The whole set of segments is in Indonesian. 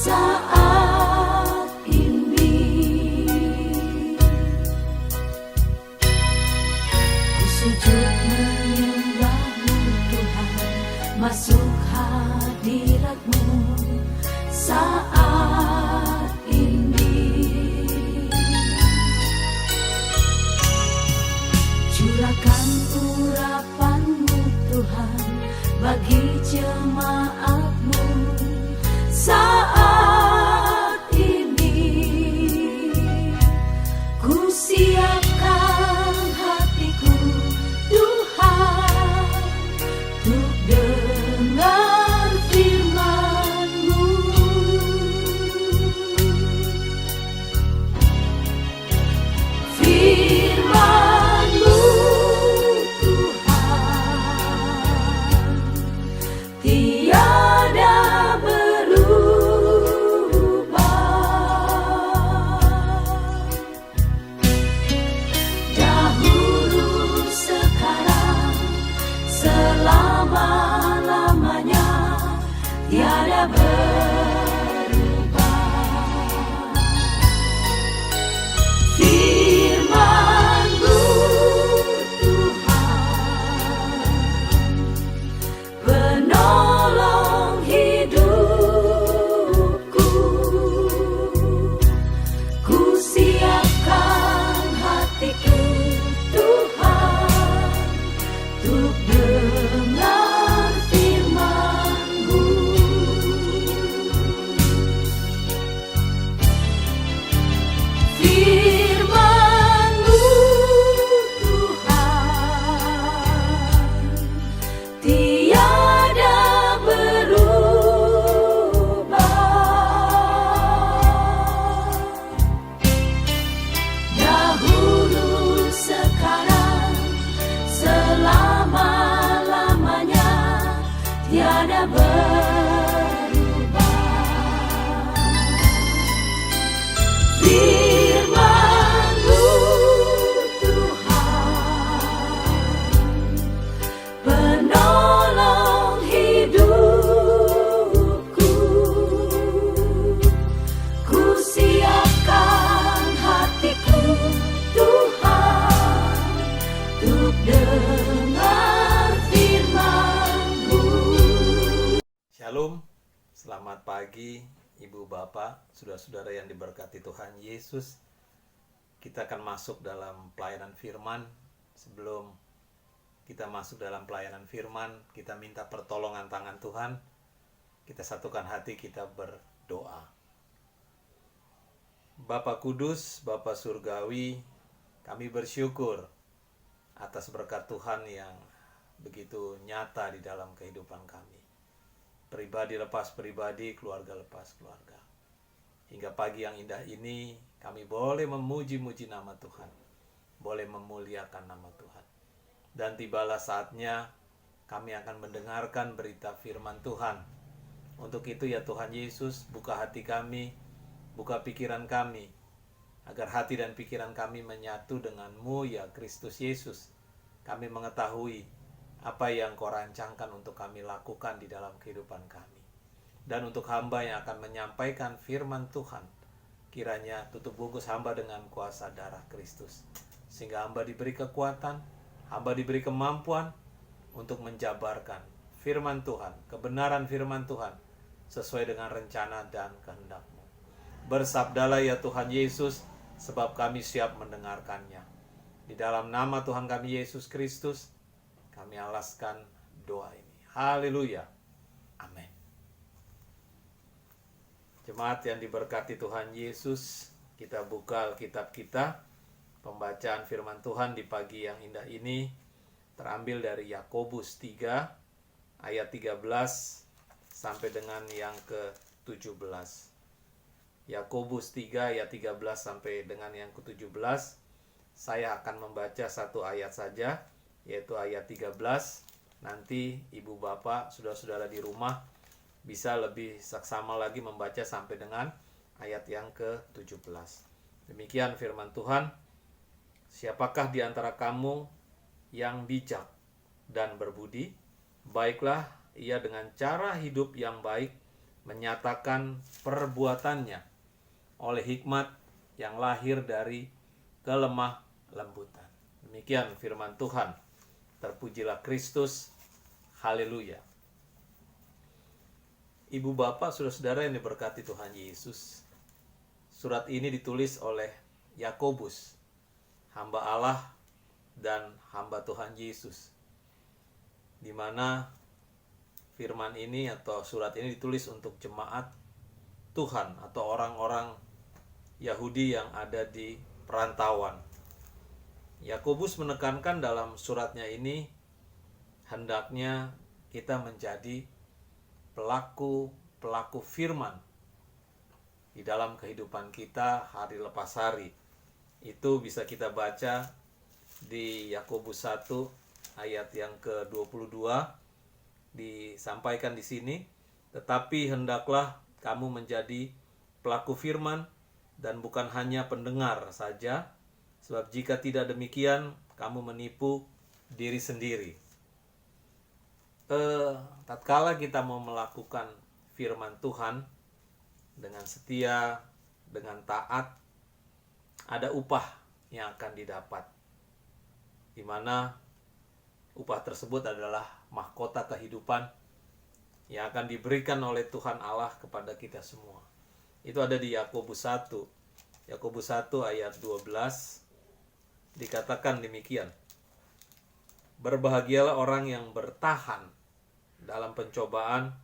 saat ini. Ku sujud menyembah-Mu Tuhan, masuk hadirat-Mu saat ini. Curahkan urapan-Mu Tuhan bagi jemaat-Mu saat ini. Ku siapkan hatiku Tuhan untuk dengar firman-Mu. Firman-Mu Tuhan tiada berubah. Dahulu, sekarang, selama-lamanya tiada berubah. Firman-Mu Tuhan, penolong hidupku. Ku siapkan hatiku Tuhan untuk dengar firman-Mu. Firman-Mu Tuhan tiada berubah. Dahulu, sekarang, selama-lamanya tiada berubah. Firman-Mu Tuhan, penolong hidupku. Ku siapkan hatiku Tuhan untuk dengar firman-Mu. Shalom, selamat pagi Ibu Bapak, saudara-saudara yang diberkati Tuhan Yesus. Kita akan masuk dalam pelayanan firman. Sebelum kita masuk dalam pelayanan firman, kita minta pertolongan tangan Tuhan. Kita satukan hati, kita berdoa. Bapa Kudus, Bapa Surgawi, kami bersyukur atas berkat Tuhan yang begitu nyata di dalam kehidupan kami. Pribadi lepas pribadi, keluarga lepas keluarga. Hingga pagi yang indah ini, kami boleh memuji-muji nama Tuhan. Boleh memuliakan nama Tuhan. Dan tibalah saatnya kami akan mendengarkan berita firman Tuhan. Untuk itu ya Tuhan Yesus, buka hati kami, buka pikiran kami, agar hati dan pikiran kami menyatu dengan-Mu ya Kristus Yesus. Kami mengetahui apa yang Kau rancangkan untuk kami lakukan di dalam kehidupan kami. Dan untuk hamba yang akan menyampaikan firman Tuhan, kiranya tutup bungkus hamba dengan kuasa darah Kristus. Sehingga hamba diberi kekuatan, hamba diberi kemampuan untuk menjabarkan firman Tuhan, kebenaran firman Tuhan, sesuai dengan rencana dan kehendak-Mu. Bersabdalah ya Tuhan Yesus, sebab kami siap mendengarkannya. Di dalam nama Tuhan kami Yesus Kristus, kami alaskan doa ini. Haleluya. Amin. Jemaat yang diberkati Tuhan Yesus, kita buka Alkitab kita. Pembacaan firman Tuhan di pagi yang indah ini terambil dari Yakobus 3 ayat 13 sampai dengan yang ke-17. Yakobus 3 ayat 13 sampai dengan yang ke-17. Saya akan membaca satu ayat saja, yaitu ayat 13. Nanti ibu bapak, saudara-saudara di rumah bisa lebih saksama lagi membaca sampai dengan ayat yang ke-17. Demikian firman Tuhan. Siapakah di antara kamu yang bijak dan berbudi? Baiklah ia dengan cara hidup yang baik menyatakan perbuatannya oleh hikmat yang lahir dari kelemah lembutan. Demikian firman Tuhan. Terpujilah Kristus. Haleluya. Ibu bapak, saudara-saudara yang diberkati Tuhan Yesus, surat ini ditulis oleh Yakobus, hamba Allah dan hamba Tuhan Yesus, di mana firman ini atau surat ini ditulis untuk jemaat Tuhan atau orang-orang Yahudi yang ada di perantauan. Yakobus menekankan dalam suratnya ini, hendaknya kita menjadi pelaku firman di dalam kehidupan kita hari lepas hari. Itu bisa kita baca di Yakobus 1 ayat yang ke-22, disampaikan di sini, tetapi hendaklah kamu menjadi pelaku firman dan bukan hanya pendengar saja, sebab jika tidak demikian kamu menipu diri sendiri. Tatkala kita mau melakukan firman Tuhan dengan setia, dengan taat, ada upah yang akan didapat, di mana upah tersebut adalah mahkota kehidupan yang akan diberikan oleh Tuhan Allah kepada kita semua. Itu ada di Yakobus 1. Yakobus 1 ayat 12 dikatakan demikian. Berbahagialah orang yang bertahan dalam pencobaan,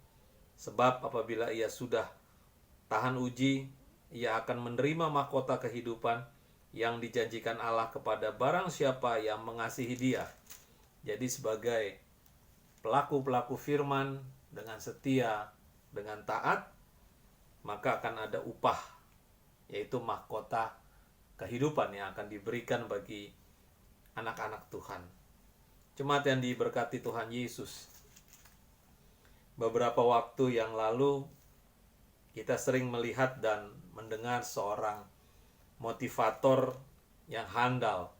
sebab apabila ia sudah tahan uji, ia akan menerima mahkota kehidupan yang dijanjikan Allah kepada barang siapa yang mengasihi Dia. Jadi sebagai pelaku-pelaku firman dengan setia, dengan taat, maka akan ada upah, yaitu mahkota kehidupan yang akan diberikan bagi anak-anak Tuhan. Jemaat yang diberkati Tuhan Yesus, beberapa waktu yang lalu kita sering melihat dan mendengar seorang motivator yang handal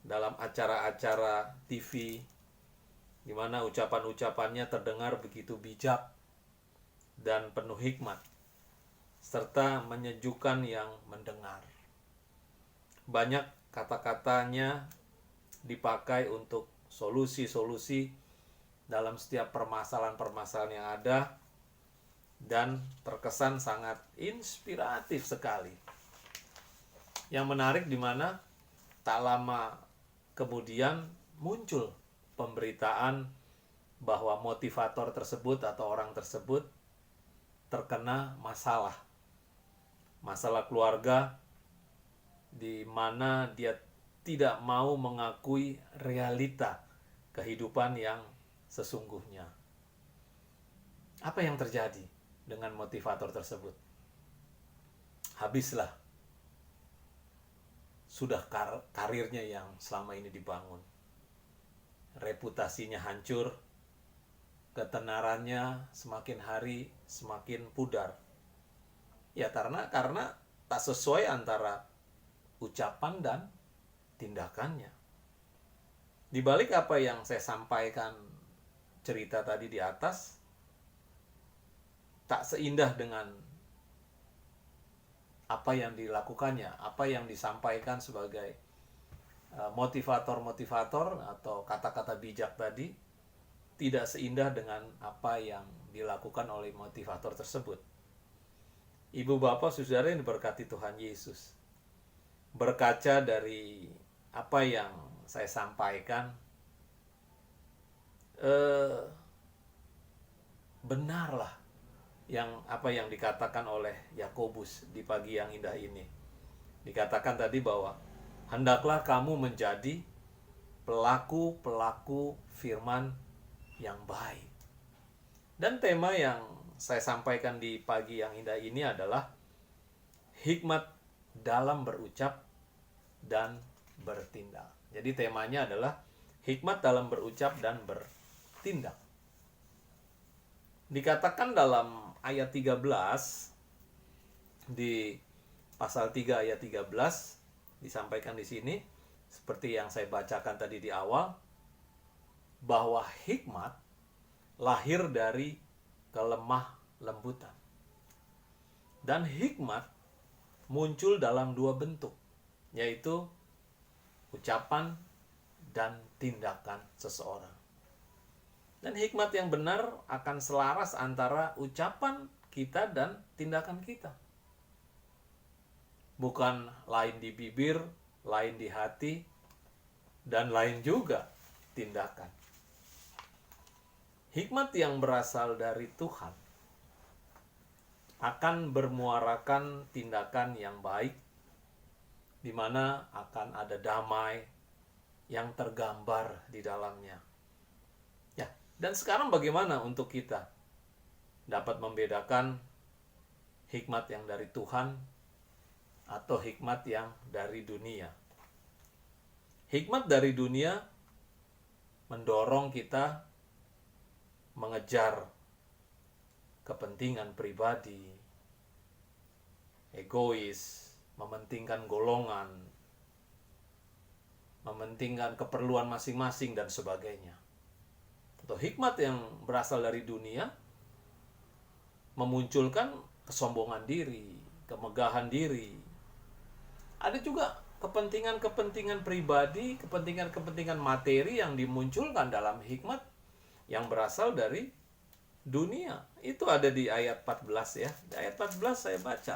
dalam acara-acara TV, di mana ucapan-ucapannya terdengar begitu bijak dan penuh hikmat, serta menyejukkan yang mendengar. Banyak kata-katanya dipakai untuk solusi-solusi dalam setiap permasalahan-permasalahan yang ada, dan terkesan sangat inspiratif sekali. Yang menarik di mana tak lama kemudian muncul pemberitaan bahwa motivator tersebut atau orang tersebut terkena masalah keluarga, di mana dia tidak mau mengakui realita kehidupan yang sesungguhnya. Apa yang terjadi dengan motivator tersebut? Habislah sudah karirnya yang selama ini dibangun. Reputasinya hancur, ketenarannya semakin hari semakin pudar. Ya karena tak sesuai antara ucapan dan tindakannya. Di balik apa yang saya sampaikan cerita tadi di atas, tak seindah dengan apa yang dilakukannya, apa yang disampaikan sebagai motivator atau kata-kata bijak tadi, tidak seindah dengan apa yang dilakukan oleh motivator tersebut. Ibu bapak saudara yang diberkati Tuhan Yesus, berkaca dari apa yang saya sampaikan, benarlah apa yang dikatakan oleh Yakobus di pagi yang indah ini. Dikatakan tadi bahwa hendaklah kamu menjadi pelaku firman yang baik. Dan tema yang saya sampaikan di pagi yang indah ini adalah hikmat dalam berucap dan bertindak. Jadi temanya adalah hikmat dalam berucap dan bertindak. Dikatakan dalam ayat 13, di pasal 3 ayat 13, disampaikan di sini, seperti yang saya bacakan tadi di awal, bahwa hikmat lahir dari kelemah kelembutan. Dan hikmat muncul dalam dua bentuk, yaitu ucapan dan tindakan seseorang. Dan hikmat yang benar akan selaras antara ucapan kita dan tindakan kita. Bukan lain di bibir, lain di hati, dan lain juga tindakan. Hikmat yang berasal dari Tuhan akan bermuarakan tindakan yang baik, di mana akan ada damai yang tergambar di dalamnya. Ya, dan sekarang bagaimana untuk kita dapat membedakan hikmat yang dari Tuhan atau hikmat yang dari dunia? Hikmat dari dunia mendorong kita mengejar kepentingan pribadi, egois, mementingkan golongan, mementingkan keperluan masing-masing dan sebagainya. Atau hikmat yang berasal dari dunia memunculkan kesombongan diri, kemegahan diri. Ada juga kepentingan-kepentingan pribadi, kepentingan-kepentingan materi yang dimunculkan dalam hikmat yang berasal dari dunia. Itu ada di ayat 14 ya. Di ayat 14 saya baca.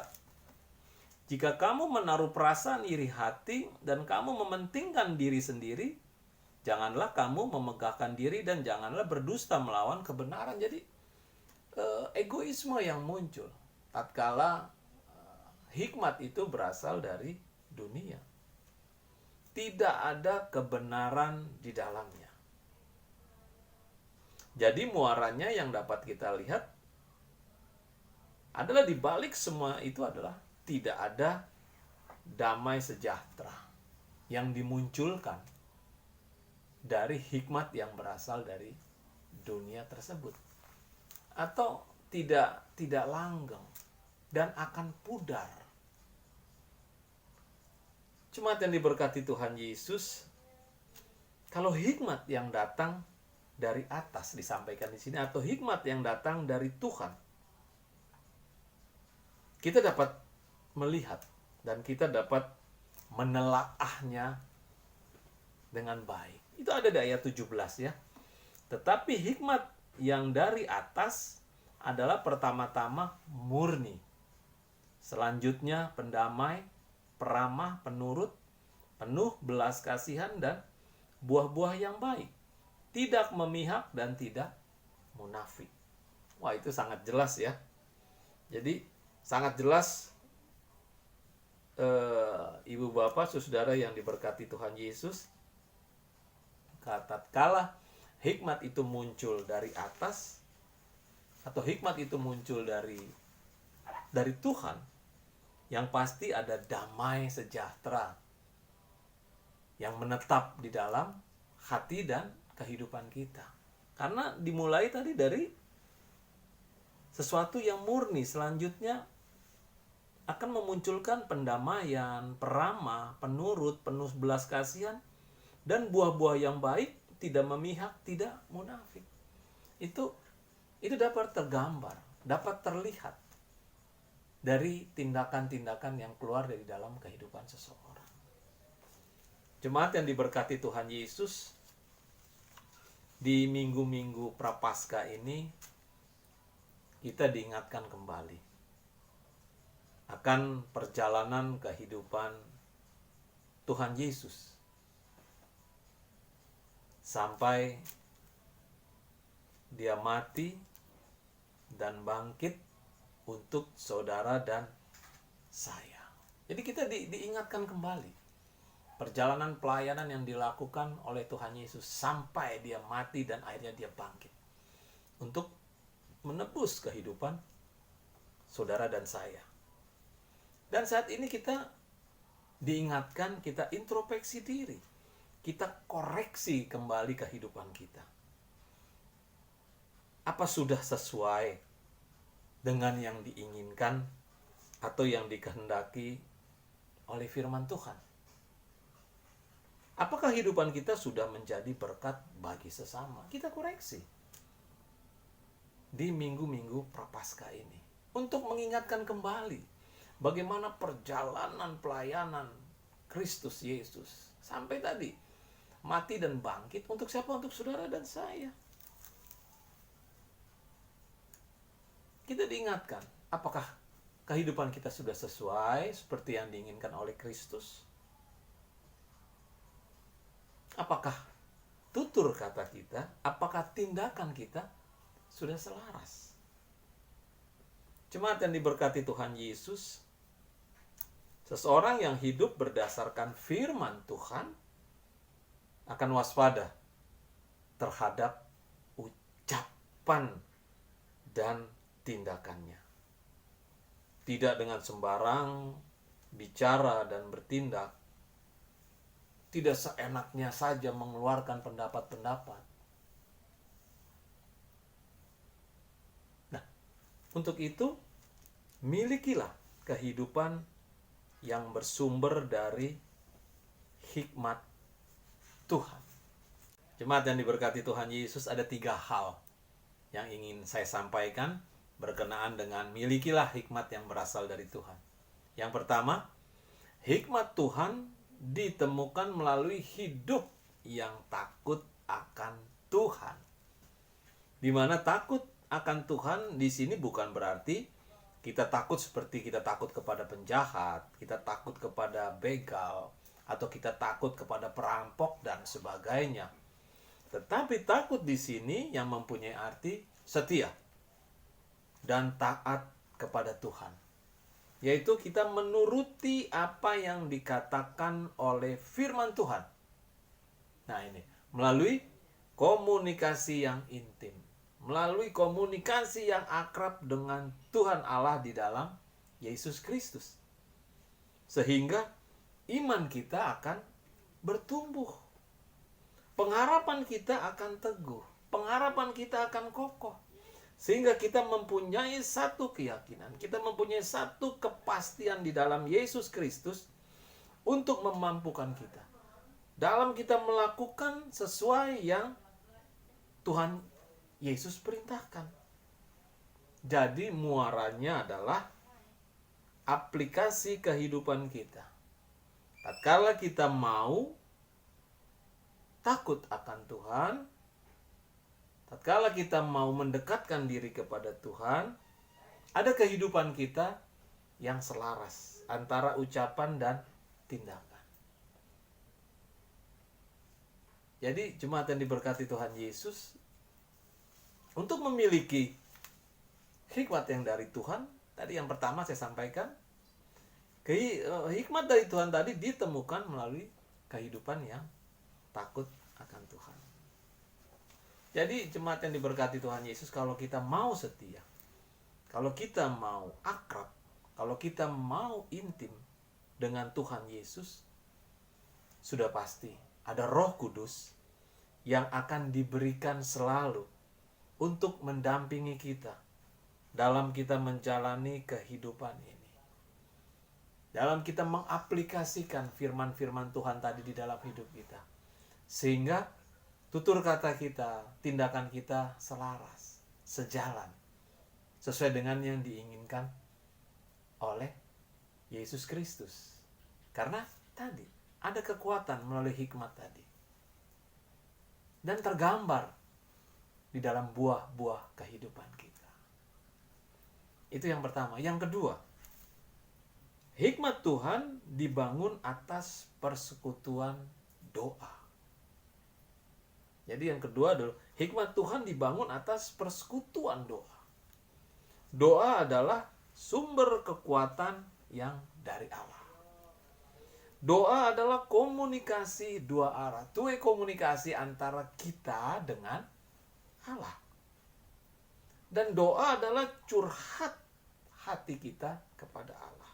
Jika kamu menaruh perasaan iri hati dan kamu mementingkan diri sendiri, janganlah kamu memegahkan diri dan janganlah berdusta melawan kebenaran. Jadi egoisme yang muncul tatkala hikmat itu berasal dari dunia. Tidak ada kebenaran di dalamnya. Jadi muaranya yang dapat kita lihat adalah di balik semua itu adalah tidak ada damai sejahtera yang dimunculkan dari hikmat yang berasal dari dunia tersebut. Atau tidak langgeng dan akan pudar. Jemaat yang diberkati Tuhan Yesus, kalau hikmat yang datang dari atas disampaikan di sini atau hikmat yang datang dari Tuhan, kita dapat melihat dan kita dapat menelaahnya dengan baik. Itu ada di ayat 17 ya. Tetapi hikmat yang dari atas adalah pertama-tama murni. Selanjutnya pendamai, peramah, penurut, penuh belas kasihan dan buah-buah yang baik. Tidak memihak dan tidak munafik. Wah, itu sangat jelas ya. Jadi sangat jelas ibu bapak saudara yang diberkati Tuhan Yesus, tatkala hikmat itu muncul dari atas atau hikmat itu muncul dari Tuhan, yang pasti ada damai sejahtera yang menetap di dalam hati dan kehidupan kita. Karena dimulai tadi dari sesuatu yang murni, selanjutnya akan memunculkan pendamaian, peramah, penurut, penuh belas kasihan, dan buah-buah yang baik, tidak memihak, tidak munafik. Itu dapat tergambar, dapat terlihat dari tindakan-tindakan yang keluar dari dalam kehidupan seseorang. Jemaat yang diberkati Tuhan Yesus, di minggu-minggu Prapaskah ini kita diingatkan kembali akan perjalanan kehidupan Tuhan Yesus sampai dia mati dan bangkit untuk saudara dan saya. Jadi kita diingatkan kembali perjalanan pelayanan yang dilakukan oleh Tuhan Yesus sampai dia mati dan akhirnya dia bangkit untuk menebus kehidupan saudara dan saya. Dan saat ini kita diingatkan, kita introspeksi diri, kita koreksi kembali kehidupan kita. Apa sudah sesuai dengan yang diinginkan atau yang dikehendaki oleh firman Tuhan? Apakah kehidupan kita sudah menjadi berkat bagi sesama? Kita koreksi. di minggu-minggu Prapaskah ini untuk mengingatkan kembali bagaimana perjalanan pelayanan Kristus Yesus sampai tadi mati dan bangkit untuk siapa? Untuk saudara dan saya. Kita diingatkan, apakah kehidupan kita sudah sesuai seperti yang diinginkan oleh Kristus? Apakah tutur kata kita, apakah tindakan kita sudah selaras? Jemaat yang diberkati Tuhan Yesus, seseorang yang hidup berdasarkan firman Tuhan akan waspada terhadap ucapan dan tindakannya. Tidak dengan sembarang bicara dan bertindak. Tidak seenaknya saja mengeluarkan pendapat-pendapat. Nah, untuk itu, milikilah kehidupan yang bersumber dari hikmat Tuhan. Jemaat yang diberkati Tuhan Yesus, ada 3 hal yang ingin saya sampaikan berkenaan dengan milikilah hikmat yang berasal dari Tuhan. Yang pertama, hikmat Tuhan ditemukan melalui hidup yang takut akan Tuhan. Di mana takut akan Tuhan di sini bukan berarti kita takut seperti kita takut kepada penjahat, kita takut kepada begal, atau kita takut kepada perampok dan sebagainya. Tetapi takut di sini yang mempunyai arti setia dan taat kepada Tuhan. Yaitu kita menuruti apa yang dikatakan oleh firman Tuhan. Nah ini, melalui komunikasi yang intim. Melalui komunikasi yang akrab dengan Tuhan Allah di dalam Yesus Kristus. Sehingga iman kita akan bertumbuh. Pengharapan kita akan teguh. Pengharapan kita akan kokoh. Sehingga kita mempunyai satu keyakinan, kita mempunyai satu kepastian di dalam Yesus Kristus untuk memampukan kita. Dalam kita melakukan sesuai yang Tuhan Yesus perintahkan. Jadi muaranya adalah aplikasi kehidupan kita. Tatkala kita mau takut akan Tuhan, tatkala kita mau mendekatkan diri kepada Tuhan, ada kehidupan kita yang selaras antara ucapan dan tindakan. Jadi jemaat yang diberkati Tuhan Yesus, untuk memiliki hikmat yang dari Tuhan, tadi yang pertama saya sampaikan, hikmat dari Tuhan tadi ditemukan melalui kehidupan yang takut akan Tuhan. Jadi jemaat yang diberkati Tuhan Yesus, kalau kita mau setia, kalau kita mau akrab, kalau kita mau intim dengan Tuhan Yesus, sudah pasti ada Roh Kudus yang akan diberikan selalu untuk mendampingi kita dalam kita menjalani kehidupan ini. Dalam kita mengaplikasikan firman-firman Tuhan tadi di dalam hidup kita. Sehingga tutur kata kita, tindakan kita selaras, sejalan, sesuai dengan yang diinginkan oleh Yesus Kristus. Karena tadi ada kekuatan melalui hikmat tadi. Dan tergambar di dalam buah-buah kehidupan kita. Itu yang pertama. Yang kedua, hikmat Tuhan dibangun atas persekutuan doa. Jadi yang kedua adalah hikmat Tuhan dibangun atas persekutuan doa. Doa adalah sumber kekuatan yang dari Allah. Doa adalah komunikasi dua arah, two-way komunikasi antara kita dengan Allah. Dan doa adalah curhat hati kita kepada Allah.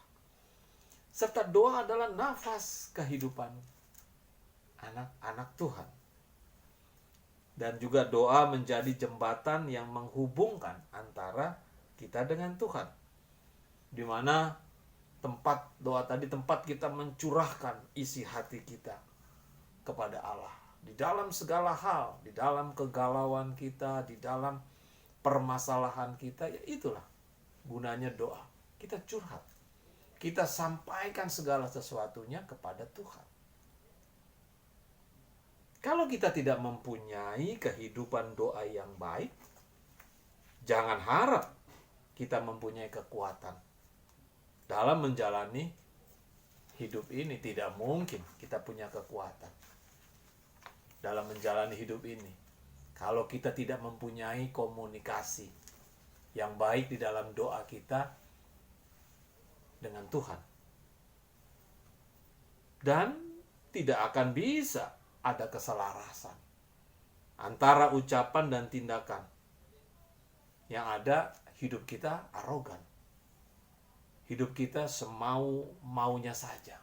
Serta doa adalah nafas kehidupan anak-anak Tuhan. Dan juga doa menjadi jembatan yang menghubungkan antara kita dengan Tuhan. Di mana tempat doa tadi, tempat kita mencurahkan isi hati kita kepada Allah. Di dalam segala hal, di dalam kegalauan kita, di dalam permasalahan kita, ya itulah gunanya doa. Kita curhat. Kita sampaikan segala sesuatunya kepada Tuhan. Kalau kita tidak mempunyai kehidupan doa yang baik, jangan harap kita mempunyai kekuatan dalam menjalani hidup ini. Tidak mungkin kita punya kekuatan dalam menjalani hidup ini kalau kita tidak mempunyai komunikasi yang baik di dalam doa kita dengan Tuhan. Dan tidak akan bisa ada keselarasan antara ucapan dan tindakan. Yang ada hidup kita arogan. Hidup kita semau-maunya saja.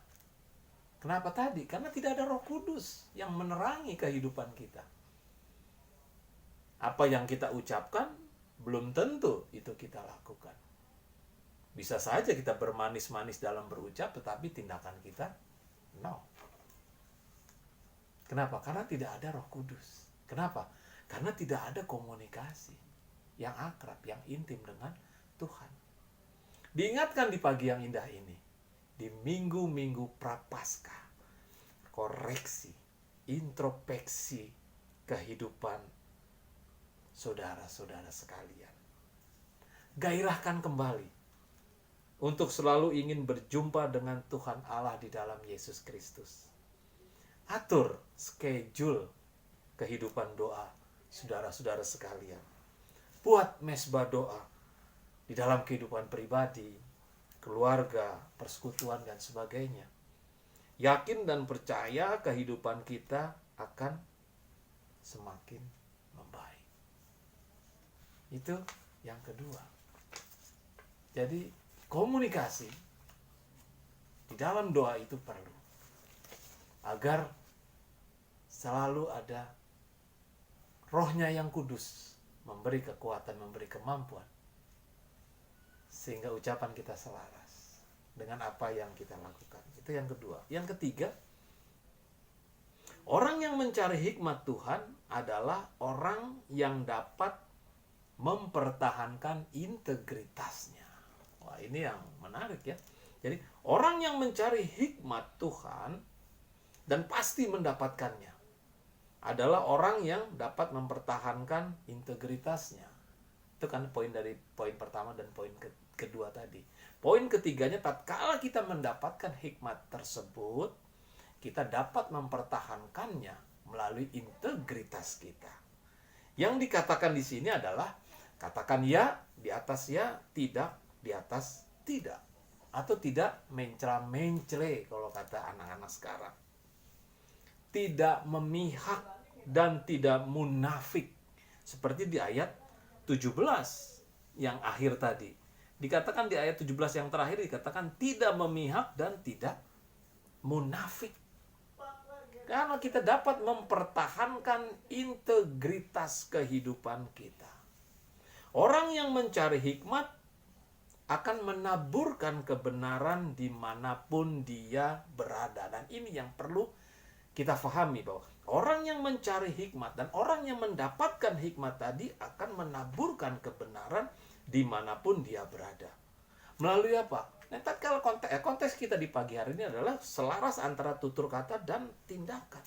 Kenapa tadi? Karena tidak ada Roh Kudus yang menerangi kehidupan kita. Apa yang kita ucapkan belum tentu itu kita lakukan. Bisa saja kita bermanis-manis dalam berucap, tetapi tindakan kita no. Kenapa? Karena tidak ada Roh Kudus. Kenapa? Karena tidak ada komunikasi yang akrab, yang intim dengan Tuhan. Diingatkan di pagi yang indah ini, di minggu-minggu Prapaskah, koreksi, introspeksi kehidupan saudara-saudara sekalian. Gairahkan kembali untuk selalu ingin berjumpa dengan Tuhan Allah di dalam Yesus Kristus. Atur schedule kehidupan doa saudara-saudara sekalian. Buat mesbah doa di dalam kehidupan pribadi, keluarga, persekutuan, dan sebagainya. Yakin dan percaya kehidupan kita akan semakin membaik. Itu yang kedua. Jadi komunikasi di dalam doa itu perlu agar selalu ada Rohnya yang kudus memberi kekuatan, memberi kemampuan sehingga ucapan kita selaras dengan apa yang kita lakukan. Itu yang kedua. Yang ketiga, orang yang mencari hikmat Tuhan adalah orang yang dapat mempertahankan integritasnya. Wah, ini yang menarik ya. Jadi, orang yang mencari hikmat Tuhan dan pasti mendapatkannya adalah orang yang dapat mempertahankan integritasnya. Itu kan poin dari poin pertama dan poin kedua tadi. Poin ketiganya, tatkala kita mendapatkan hikmat tersebut, kita dapat mempertahankannya melalui integritas kita. Yang dikatakan di sini adalah katakan ya di atas ya, tidak di atas tidak, atau tidak mencela-mencele kalau kata anak-anak sekarang. Tidak memihak dan tidak munafik. Seperti di ayat 17 yang akhir tadi. Dikatakan di ayat 17 yang terakhir dikatakan tidak memihak dan tidak munafik. Karena kita dapat mempertahankan integritas kehidupan kita. Orang yang mencari hikmat akan menaburkan kebenaran dimanapun dia berada. Dan ini yang perlu kita fahami, bahwa orang yang mencari hikmat dan orang yang mendapatkan hikmat tadi akan menaburkan kebenaran dimanapun dia berada. Melalui apa? Nah, kalau konteks kita di pagi hari ini adalah selaras antara tutur kata dan tindakan.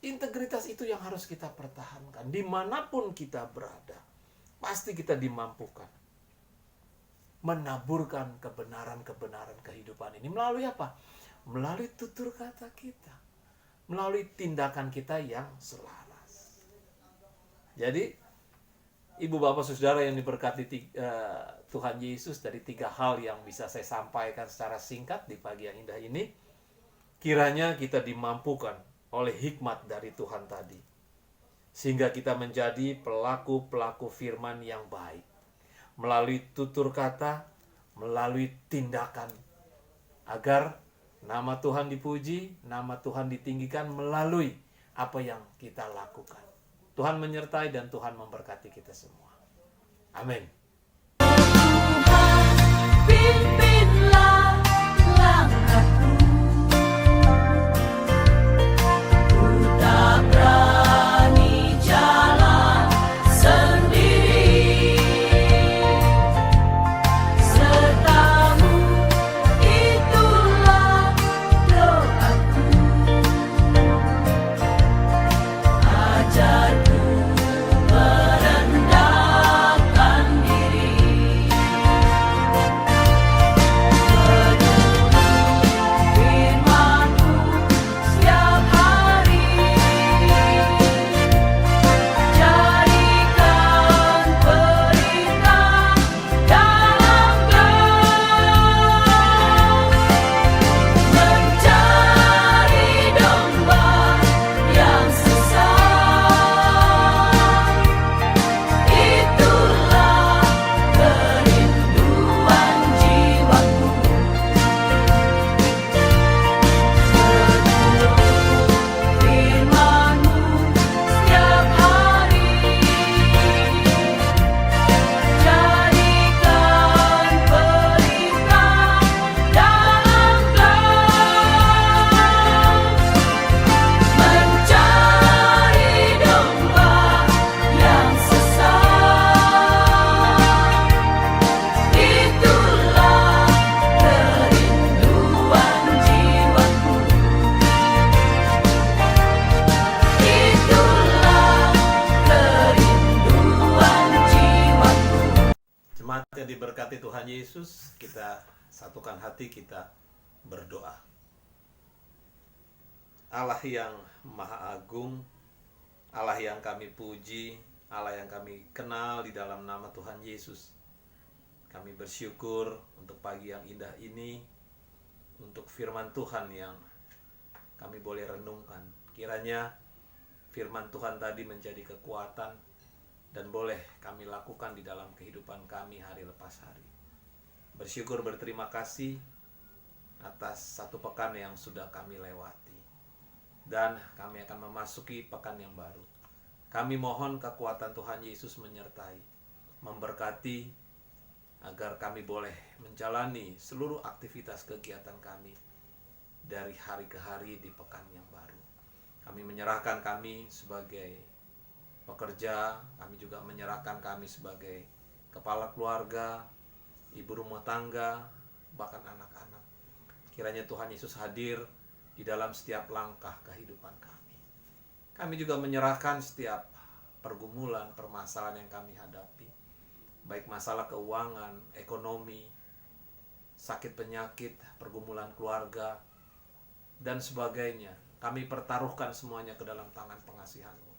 Integritas itu yang harus kita pertahankan. Dimanapun kita berada, pasti kita dimampukan menaburkan kebenaran-kebenaran kehidupan ini. Melalui apa? Melalui tutur kata kita, melalui tindakan kita yang selaras. Jadi, ibu bapak saudara yang diberkati Tuhan Yesus, dari 3 hal yang bisa saya sampaikan secara singkat di pagi yang indah ini, kiranya kita dimampukan oleh hikmat dari Tuhan tadi, sehingga kita menjadi pelaku-pelaku firman yang baik, melalui tutur kata, melalui tindakan, agar nama Tuhan dipuji, nama Tuhan ditinggikan melalui apa yang kita lakukan. Tuhan menyertai dan Tuhan memberkati kita semua. Amin. Ku tak berani jalan diberkati Tuhan Yesus, kita satukan hati, kita berdoa. Allah yang Maha Agung, Allah yang kami puji, Allah yang kami kenal di dalam nama Tuhan Yesus. Kami bersyukur untuk pagi yang indah ini, untuk firman Tuhan yang kami boleh renungkan. Kiranya firman Tuhan tadi menjadi kekuatan dan boleh kami lakukan di dalam kehidupan kami hari lepas hari. Bersyukur, berterima kasih atas satu pekan yang sudah kami lewati. Dan kami akan memasuki pekan yang baru. Kami mohon kekuatan Tuhan Yesus menyertai, memberkati, agar kami boleh menjalani seluruh aktivitas kegiatan kami dari hari ke hari di pekan yang baru. Kami menyerahkan kami sebagai pekerja, kami juga menyerahkan kami sebagai kepala keluarga, ibu rumah tangga, bahkan anak-anak. Kiranya Tuhan Yesus hadir di dalam setiap langkah kehidupan kami. Kami juga menyerahkan setiap pergumulan, permasalahan yang kami hadapi, baik masalah keuangan, ekonomi, sakit penyakit, pergumulan keluarga, dan sebagainya. Kami pertaruhkan semuanya ke dalam tangan pengasihan-Mu.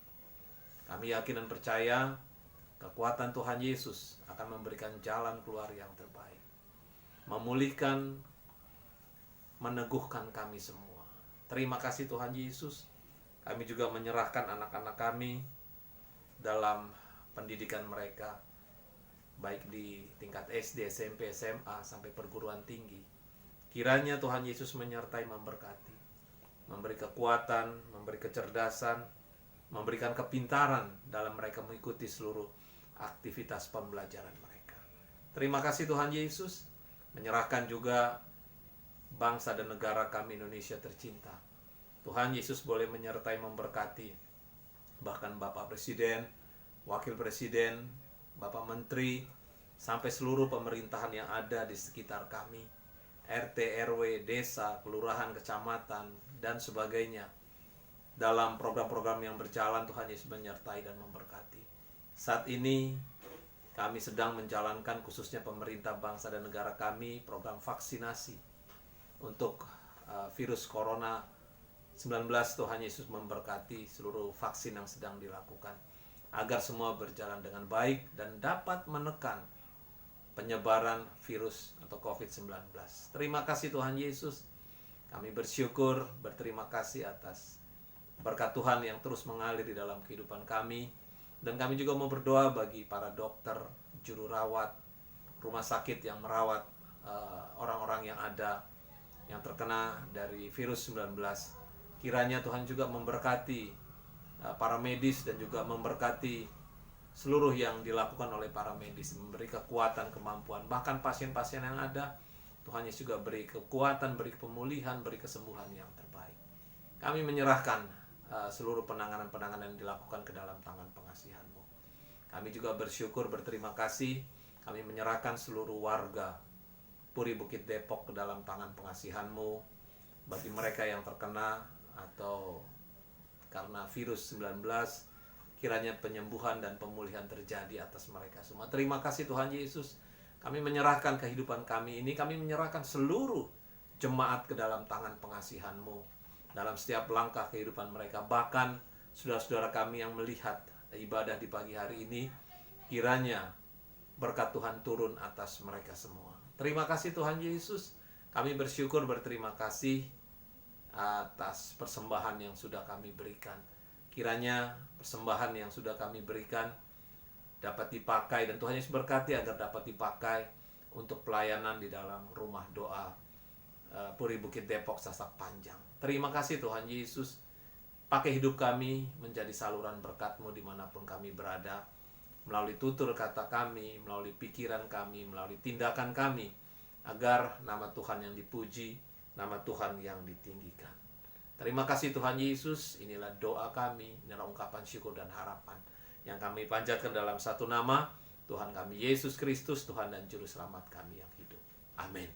Kami yakin dan percaya kekuatan Tuhan Yesus akan memberikan jalan keluar yang terbaik, memulihkan, meneguhkan kami semua. Terima kasih Tuhan Yesus. Kami juga menyerahkan anak-anak kami dalam pendidikan mereka, baik di tingkat SD, SMP, SMA, sampai perguruan tinggi. Kiranya Tuhan Yesus menyertai, memberkati, memberi kekuatan, memberi kecerdasan, memberikan kepintaran dalam mereka mengikuti seluruh aktivitas pembelajaran mereka. Terima kasih Tuhan Yesus. Menyerahkan juga bangsa dan negara kami Indonesia tercinta. Tuhan Yesus boleh menyertai, memberkati, bahkan Bapak Presiden, Wakil Presiden, Bapak Menteri, sampai seluruh pemerintahan yang ada di sekitar kami, RT, RW, desa, kelurahan, kecamatan, dan sebagainya. Dalam program-program yang berjalan, Tuhan Yesus menyertai dan memberkati. Saat ini kami sedang menjalankan, khususnya pemerintah bangsa dan negara kami, program vaksinasi untuk virus corona 19. Tuhan Yesus memberkati seluruh vaksin yang sedang dilakukan, agar semua berjalan dengan baik dan dapat menekan penyebaran virus atau COVID-19. Terima kasih Tuhan Yesus. Kami bersyukur, berterima kasih atas berkat Tuhan yang terus mengalir di dalam kehidupan kami. Dan kami juga mau berdoa bagi para dokter, juru rawat, rumah sakit yang merawat orang-orang yang ada, yang terkena dari virus 19. Kiranya Tuhan juga memberkati para medis dan juga memberkati seluruh yang dilakukan oleh para medis, memberi kekuatan, kemampuan, bahkan pasien-pasien yang ada, Tuhan Yesus juga beri kekuatan, beri pemulihan, beri kesembuhan yang terbaik. Kami menyerahkan seluruh penanganan-penanganan yang dilakukan ke dalam tangan pengasihan-Mu. Kami juga bersyukur, berterima kasih, kami menyerahkan seluruh warga Puri Bukit Depok ke dalam tangan pengasihan-Mu, bagi mereka yang terkena atau karena virus 19, kiranya penyembuhan dan pemulihan terjadi atas mereka semua. Terima kasih Tuhan Yesus. Kami menyerahkan kehidupan kami ini, kami menyerahkan seluruh jemaat ke dalam tangan pengasihan-Mu dalam setiap langkah kehidupan mereka. Bahkan saudara-saudara kami yang melihat ibadah di pagi hari ini, kiranya berkat Tuhan turun atas mereka semua. Terima kasih Tuhan Yesus. Kami bersyukur, berterima kasih atas persembahan yang sudah kami berikan. Kiranya persembahan yang sudah kami berikan dapat dipakai, dan Tuhan Yesus berkati agar dapat dipakai untuk pelayanan di dalam rumah doa Puri Bukit Depok Sasak Panjang. Terima kasih Tuhan Yesus. Pakai hidup kami menjadi saluran berkat-Mu dimanapun kami berada, melalui tutur kata kami, melalui pikiran kami, melalui tindakan kami, agar nama Tuhan yang dipuji, nama Tuhan yang ditinggikan. Terima kasih Tuhan Yesus. Inilah doa kami, inilah ungkapan syukur dan harapan yang kami panjatkan dalam satu nama, Tuhan kami Yesus Kristus, Tuhan dan Juru Selamat kami yang hidup. Amin.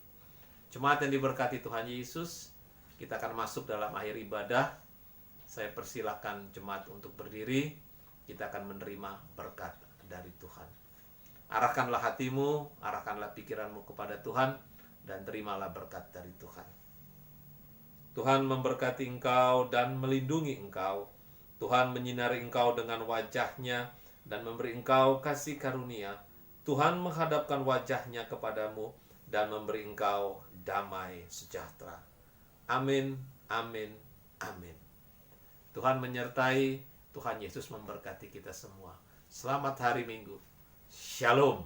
Jemaat yang diberkati Tuhan Yesus, kita akan masuk dalam akhir ibadah. Saya persilakan jemaat untuk berdiri. Kita akan menerima berkat dari Tuhan. Arahkanlah hatimu, arahkanlah pikiranmu kepada Tuhan, dan terimalah berkat dari Tuhan. Tuhan memberkati engkau dan melindungi engkau. Tuhan menyinari engkau dengan wajah-Nya dan memberi engkau kasih karunia. Tuhan menghadapkan wajah-Nya kepadamu dan memberi engkau damai sejahtera. Amin, amin, amin. Tuhan menyertai, Tuhan Yesus memberkati kita semua. Selamat hari Minggu. Shalom.